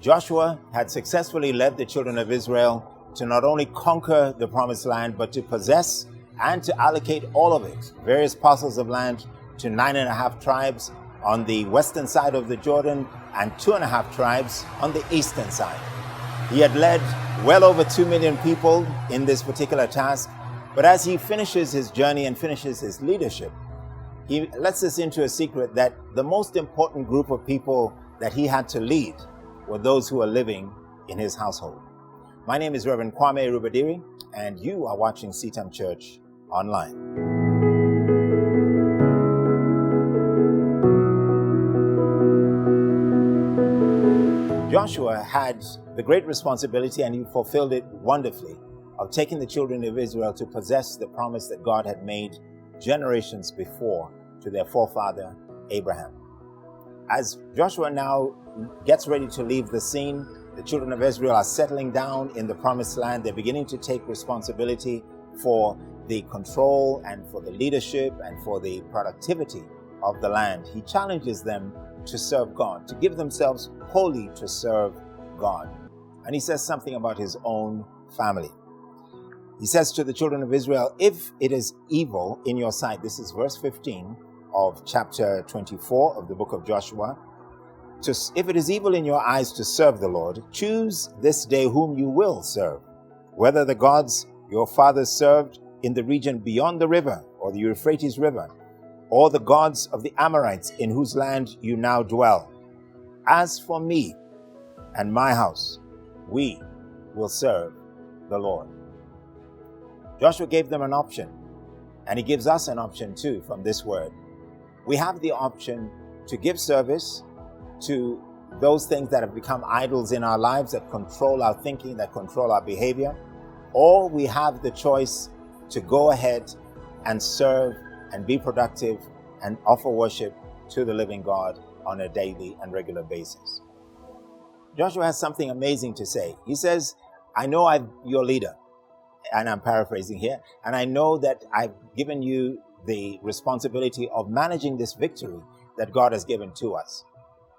Joshua had successfully led the children of Israel to not only conquer the promised land, but to possess and to allocate all of it, various parcels of land, to 9.5 tribes on the western side of the Jordan and 2.5 tribes on the eastern side. He had led well over 2 million people in this particular task, but as he finishes his journey and finishes his leadership, he lets us into a secret that the most important group of people that he had to lead were those who are living in his household. My name is Reverend Kwame Rubadiri, and you are watching CITAM Church Online. Joshua had the great responsibility, and he fulfilled it wonderfully, of taking the children of Israel to possess the promise that God had made generations before to their forefather Abraham. As Joshua now gets ready to leave the scene, the children of Israel are settling down in the promised land. They're beginning to take responsibility for the control and for the leadership and for the productivity of the land. He challenges them to serve God, to give themselves wholly to serve God. And he says something about his own family. He says to the children of Israel, if it is evil in your sight, this is verse 15 of chapter 24 of the book of Joshua, if it is evil in your eyes to serve the Lord, choose this day whom you will serve, whether the gods your fathers served in the region beyond the river or the Euphrates River, or the gods of the Amorites in whose land you now dwell. As for me and my house, we will serve the Lord. Joshua gave them an option, and he gives us an option too from this word. We have the option to give service to those things that have become idols in our lives, that control our thinking, that control our behavior, or we have the choice to go ahead and serve and be productive and offer worship to the living God on a daily and regular basis. Joshua has something amazing to say. He says, I know I'm your leader, and I'm paraphrasing here, and I know that I've given you the responsibility of managing this victory that God has given to us.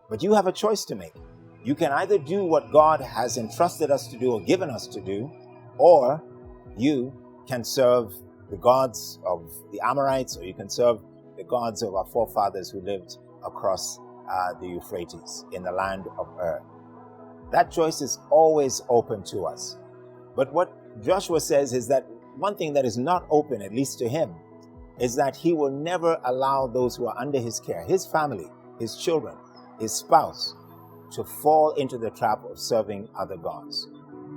But you have a choice to make. You can either do what God has entrusted us to do or given us to do, or you can serve the gods of the Amorites, or you can serve the gods of our forefathers who lived across the Euphrates in the land of Ur. That choice is always open to us. But what Joshua says is that one thing that is not open, at least to him, is that he will never allow those who are under his care, his family, his children, his spouse, to fall into the trap of serving other gods.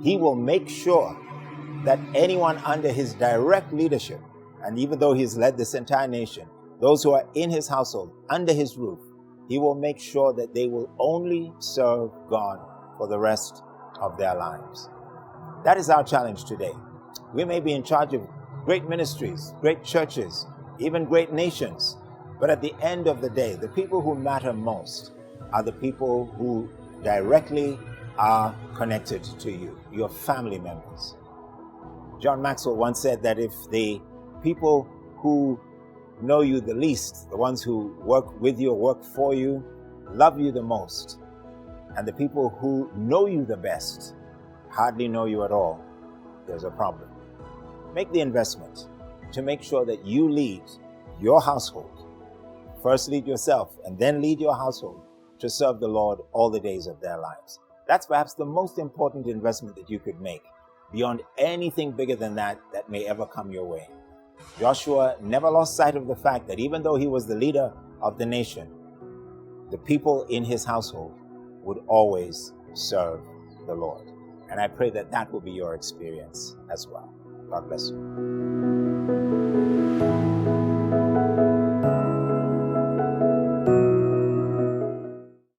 He will make sure that anyone under his direct leadership, and even though he's led this entire nation, those who are in his household, under his roof, he will make sure that they will only serve God for the rest of their lives. That is our challenge today. We may be in charge of great ministries, great churches, even great nations, but at the end of the day, the people who matter most are the people who directly are connected to you, your family members. John Maxwell once said that if the people who know you the least, the ones who work with you or work for you, love you the most, and the people who know you the best hardly know you at all, there's a problem. Make the investment to make sure that you lead your household. First lead yourself and then lead your household to serve the Lord all the days of their lives. That's perhaps the most important investment that you could make, beyond anything bigger than that may ever come your way. Joshua never lost sight of the fact that even though he was the leader of the nation, the people in his household would always serve the Lord. And I pray that that will be your experience as well. God bless you.